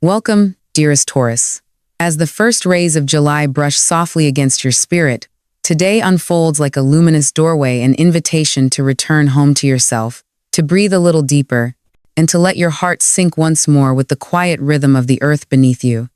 Welcome, dearest Taurus. As the first rays of July brush softly against your spirit, today unfolds like a luminous doorway, an invitation to return home to yourself, to breathe a little deeper, and to let your heart sink once more with the quiet rhythm of the earth beneath you.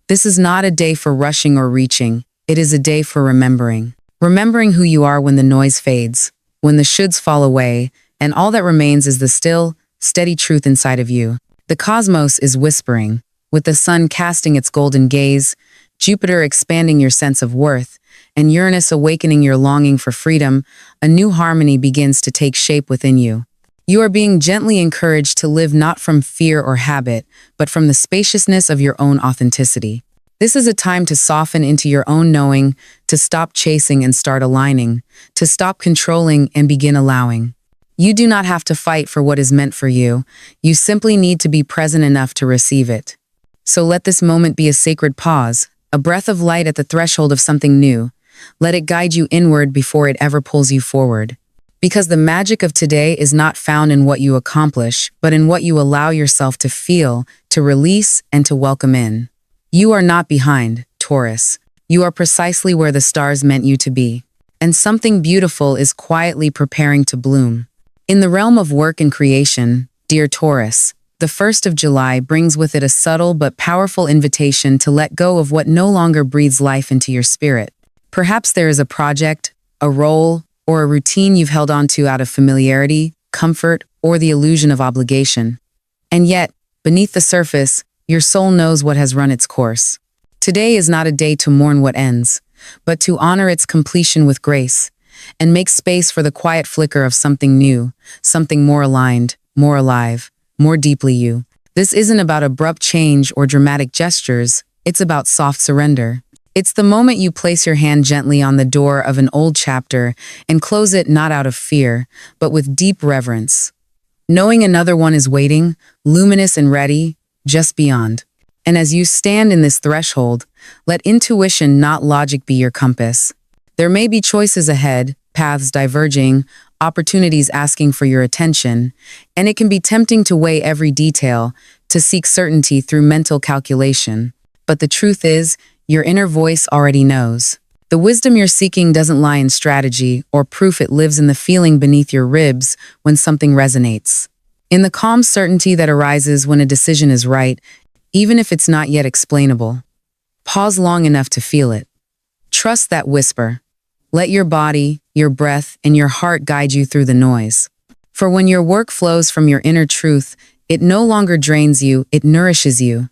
This is not a day for rushing or reaching, it is a day for remembering. Remembering who you are when the noise fades, when the shoulds fall away, and all that remains is the still, steady truth inside of you. The cosmos is whispering, with the sun casting its golden gaze, Jupiter expanding your sense of worth, and Uranus awakening your longing for freedom. A new harmony begins to take shape within you. You are being gently encouraged to live not from fear or habit, but from the spaciousness of your own authenticity. This is a time to soften into your own knowing, to stop chasing and start aligning, to stop controlling and begin allowing. You do not have to fight for what is meant for you. You simply need to be present enough to receive it. So let this moment be a sacred pause, a breath of light at the threshold of something new. Let it guide you inward before it ever pulls you forward. Because the magic of today is not found in what you accomplish, but in what you allow yourself to feel, to release, and to welcome in. You are not behind, Taurus. You are precisely where the stars meant you to be. And something beautiful is quietly preparing to bloom. In the realm of work and creation, dear Taurus, the 1st of July brings with it a subtle but powerful invitation to let go of what no longer breathes life into your spirit. Perhaps there is a project, a role, or a routine you've held on to out of familiarity, comfort, or the illusion of obligation. And yet, beneath the surface, your soul knows what has run its course. Today is not a day to mourn what ends, but to honor its completion with grace, and make space for the quiet flicker of something new, something more aligned, more alive, more deeply you. This isn't about abrupt change or dramatic gestures, it's about soft surrender. It's the moment you place your hand gently on the door of an old chapter and close it not out of fear, but with deep reverence. Knowing another one is waiting, luminous and ready, just beyond. And as you stand in this threshold, let intuition, not logic, be your compass. There may be choices ahead, paths diverging, opportunities asking for your attention, and it can be tempting to weigh every detail, to seek certainty through mental calculation. But the truth is, your inner voice already knows. The wisdom you're seeking doesn't lie in strategy or proof, it lives in the feeling beneath your ribs when something resonates. In the calm certainty that arises when a decision is right, even if it's not yet explainable. Pause long enough to feel it. Trust that whisper. Let your body, your breath, and your heart guide you through the noise. For when your work flows from your inner truth, it no longer drains you, it nourishes you.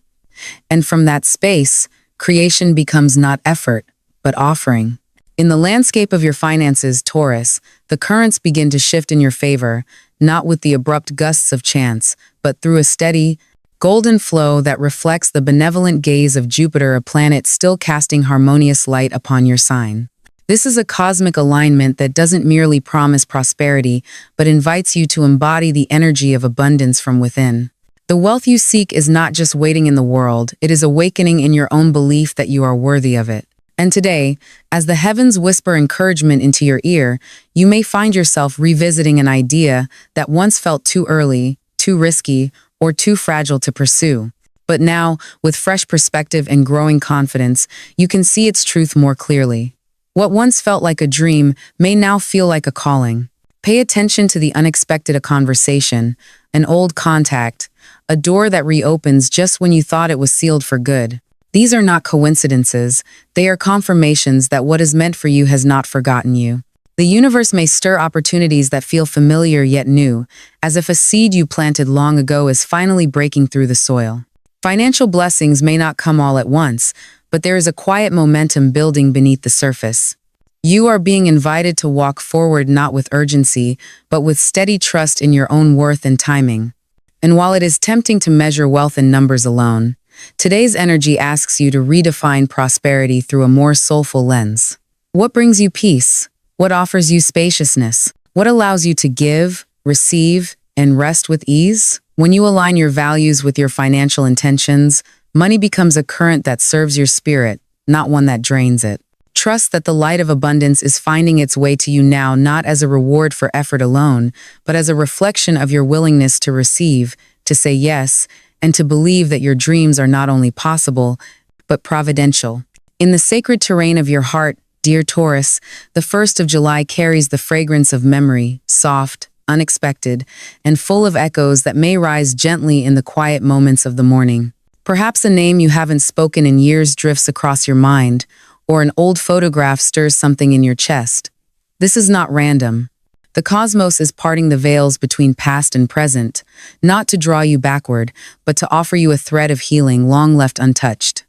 And from that space, creation becomes not effort, but offering. In the landscape of your finances, Taurus, the currents begin to shift in your favor, not with the abrupt gusts of chance, but through a steady, golden flow that reflects the benevolent gaze of Jupiter, a planet still casting harmonious light upon your sign. This is a cosmic alignment that doesn't merely promise prosperity, but invites you to embody the energy of abundance from within. The wealth you seek is not just waiting in the world, it is awakening in your own belief that you are worthy of it. And today, as the heavens whisper encouragement into your ear, you may find yourself revisiting an idea that once felt too early, too risky, or too fragile to pursue. But now, with fresh perspective and growing confidence, you can see its truth more clearly. What once felt like a dream may now feel like a calling. Pay attention to the unexpected, a conversation, an old contact, a door that reopens just when you thought it was sealed for good. These are not coincidences, they are confirmations that what is meant for you has not forgotten you. The universe may stir opportunities that feel familiar yet new, as if a seed you planted long ago is finally breaking through the soil. Financial blessings may not come all at once, but there is a quiet momentum building beneath the surface. You are being invited to walk forward not with urgency, but with steady trust in your own worth and timing. And while it is tempting to measure wealth in numbers alone, today's energy asks you to redefine prosperity through a more soulful lens. What brings you peace? What offers you spaciousness? What allows you to give, receive, and rest with ease? When you align your values with your financial intentions, money becomes a current that serves your spirit, not one that drains it. Trust that the light of abundance is finding its way to you now, not as a reward for effort alone, but as a reflection of your willingness to receive, to say yes, and to believe that your dreams are not only possible, but providential. In the sacred terrain of your heart, dear Taurus, the 1st of July carries the fragrance of memory, soft, unexpected, and full of echoes that may rise gently in the quiet moments of the morning. Perhaps a name you haven't spoken in years drifts across your mind, or an old photograph stirs something in your chest. This is not random. The cosmos is parting the veils between past and present, not to draw you backward, but to offer you a thread of healing long left untouched.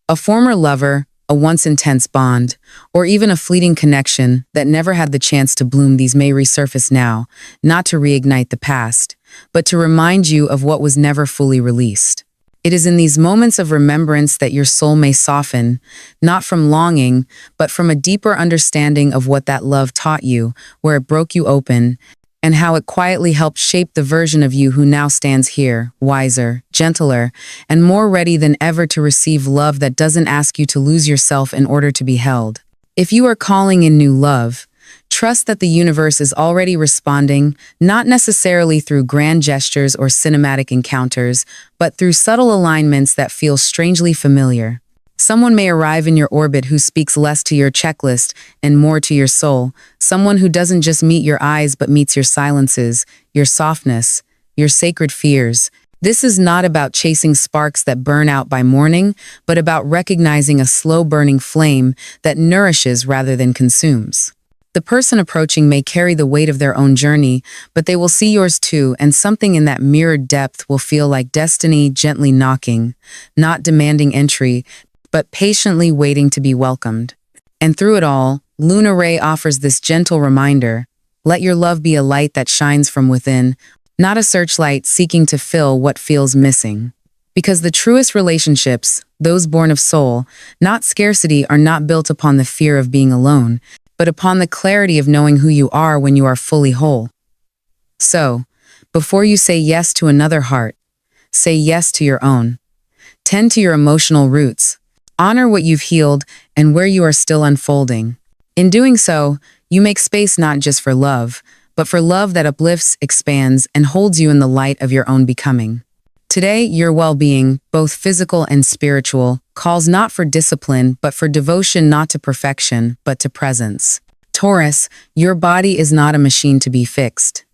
A former lover, a once intense bond, or even a fleeting connection that never had the chance to bloom, these may resurface now, not to reignite the past, but to remind you of what was never fully released. It is in these moments of remembrance that your soul may soften, not from longing, but from a deeper understanding of what that love taught you, where it broke you open, and how it quietly helped shape the version of you who now stands here, wiser, gentler, and more ready than ever to receive love that doesn't ask you to lose yourself in order to be held. If you are calling in new love, trust that the universe is already responding, not necessarily through grand gestures or cinematic encounters, but through subtle alignments that feel strangely familiar. Someone may arrive in your orbit who speaks less to your checklist and more to your soul, someone who doesn't just meet your eyes but meets your silences, your softness, your sacred fears. This is not about chasing sparks that burn out by morning, but about recognizing a slow-burning flame that nourishes rather than consumes. The person approaching may carry the weight of their own journey, but they will see yours too, and something in that mirrored depth will feel like destiny gently knocking, not demanding entry, but patiently waiting to be welcomed. And through it all, Luna Ray offers this gentle reminder: let your love be a light that shines from within, not a searchlight seeking to fill what feels missing. Because the truest relationships, those born of soul, not scarcity, are not built upon the fear of being alone, but upon the clarity of knowing who you are when you are fully whole. So, before you say yes to another heart, say yes to your own. Tend to your emotional roots. Honor what you've healed and where you are still unfolding. In doing so, you make space not just for love, but for love that uplifts, expands, and holds you in the light of your own becoming. Today, your well-being, both physical and spiritual, calls not for discipline, but for devotion, not to perfection, but to presence. Taurus, your body is not a machine to be fixed.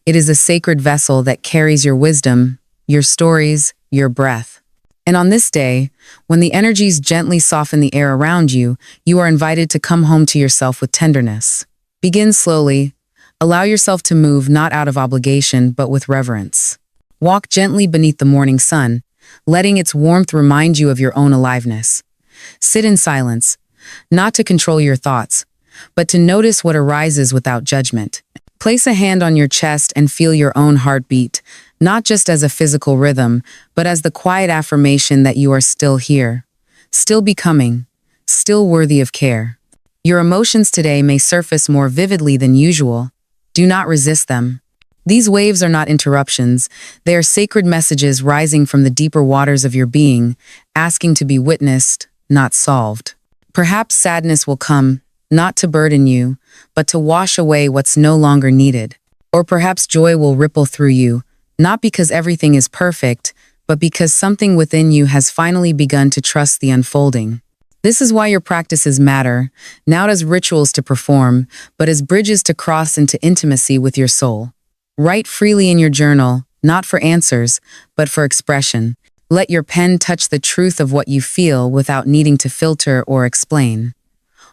It is a sacred vessel that carries your wisdom, your stories, your breath. And on this day, when the energies gently soften the air around you, you are invited to come home to yourself with tenderness. Begin slowly. Allow yourself to move not out of obligation, but with reverence. Walk gently beneath the morning sun, letting its warmth remind you of your own aliveness. Sit in silence, not to control your thoughts, but to notice what arises without judgment. Place a hand on your chest and feel your own heartbeat, not just as a physical rhythm, but as the quiet affirmation that you are still here, still becoming, still worthy of care. Your emotions today may surface more vividly than usual. Do not resist them. These waves are not interruptions. They are sacred messages rising from the deeper waters of your being, asking to be witnessed, not solved. Perhaps sadness will come, not to burden you, but to wash away what's no longer needed. Or perhaps joy will ripple through you, not because everything is perfect, but because something within you has finally begun to trust the unfolding. This is why your practices matter, not as rituals to perform, but as bridges to cross into intimacy with your soul. Write freely in your journal, not for answers, but for expression. Let your pen touch the truth of what you feel without needing to filter or explain.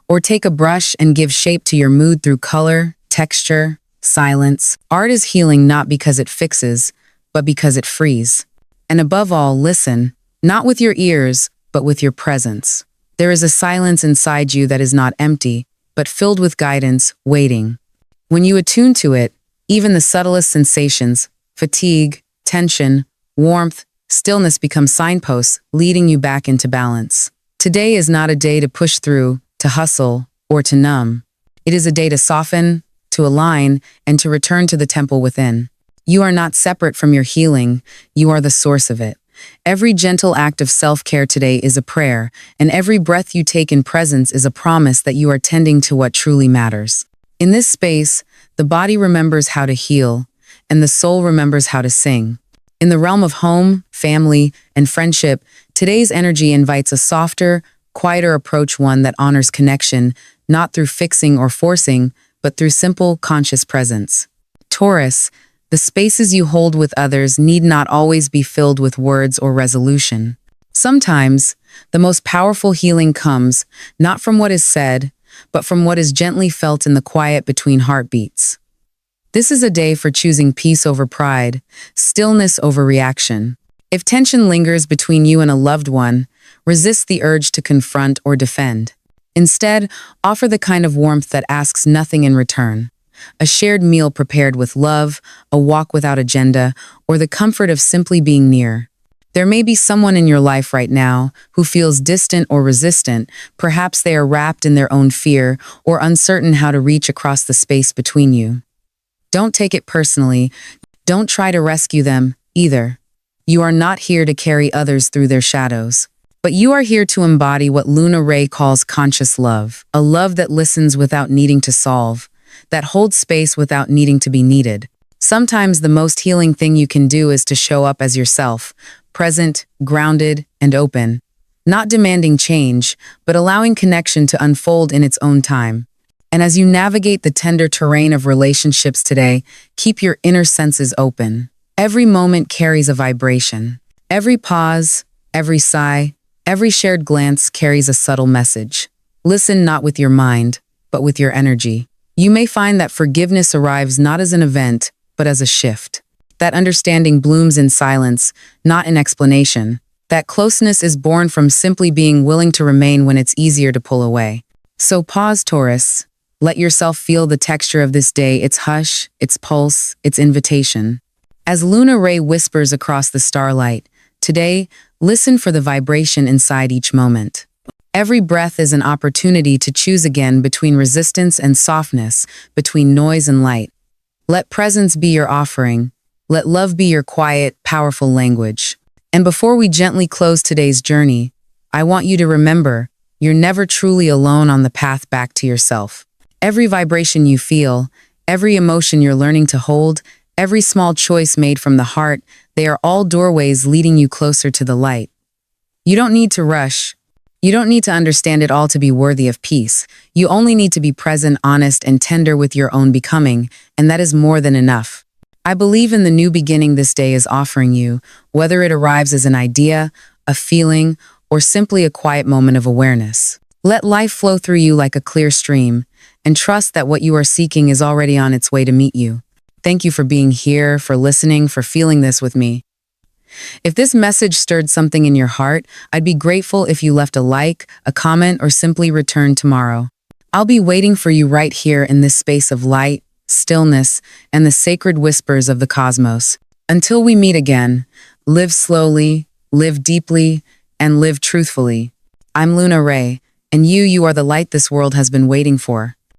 Or take a brush and give shape to your mood through color, texture, silence. Art is healing not because it fixes, but because it frees. And above all, listen, not with your ears, but with your presence. There is a silence inside you that is not empty, but filled with guidance, waiting. When you attune to it, even the subtlest sensations, fatigue, tension, warmth, stillness become signposts, leading you back into balance. Today is not a day to push through, to hustle, or to numb. It is a day to soften, to align, and to return to the temple within. You are not separate from your healing, you are the source of it. Every gentle act of self-care today is a prayer, and every breath you take in presence is a promise that you are tending to what truly matters. In this space, the body remembers how to heal, and the soul remembers how to sing. In the realm of home, family, and friendship, today's energy invites a softer, quieter approach, one that honors connection, not through fixing or forcing, but through simple, conscious presence. Taurus, the spaces you hold with others need not always be filled with words or resolution. Sometimes, the most powerful healing comes not from what is said, but from what is gently felt in the quiet between heartbeats. This is a day for choosing peace over pride, stillness over reaction. If tension lingers between you and a loved one, resist the urge to confront or defend. Instead, offer the kind of warmth that asks nothing in return. A shared meal prepared with love, a walk without agenda, or the comfort of simply being near. There may be someone in your life right now who feels distant or resistant. Perhaps they are wrapped in their own fear or uncertain how to reach across the space between you. Don't take it personally. Don't try to rescue them, either. You are not here to carry others through their shadows. But you are here to embody what Luna Ray calls conscious love, a love that listens without needing to solve, that holds space without needing to be needed. Sometimes the most healing thing you can do is to show up as yourself, present, grounded, and open, not demanding change, but allowing connection to unfold in its own time. And as you navigate the tender terrain of relationships today, keep your inner senses open. Every moment carries a vibration. Every pause, every sigh, every shared glance carries a subtle message. Listen not with your mind, but with your energy. You may find that forgiveness arrives not as an event, but as a shift. That understanding blooms in silence, not in explanation. That closeness is born from simply being willing to remain when it's easier to pull away. So pause, Taurus. Let yourself feel the texture of this day, its hush, its pulse, its invitation. As Luna Ray whispers across the starlight, today, listen for the vibration inside each moment. Every breath is an opportunity to choose again between resistance and softness, between noise and light. Let presence be your offering. Let love be your quiet, powerful language. And before we gently close today's journey, I want you to remember, you're never truly alone on the path back to yourself. Every vibration you feel, every emotion you're learning to hold, every small choice made from the heart, they are all doorways leading you closer to the light. You don't need to rush. You don't need to understand it all to be worthy of peace. You only need to be present, honest, and tender with your own becoming, and that is more than enough. I believe in the new beginning this day is offering you, whether it arrives as an idea, a feeling, or simply a quiet moment of awareness. Let life flow through you like a clear stream, and trust that what you are seeking is already on its way to meet you. Thank you for being here, for listening, for feeling this with me. If this message stirred something in your heart, I'd be grateful if you left a like, a comment, or simply returned tomorrow. I'll be waiting for you right here in this space of light, stillness, and the sacred whispers of the cosmos. Until we meet again, live slowly, live deeply, and live truthfully. I'm Luna Ray, and you are the light this world has been waiting for.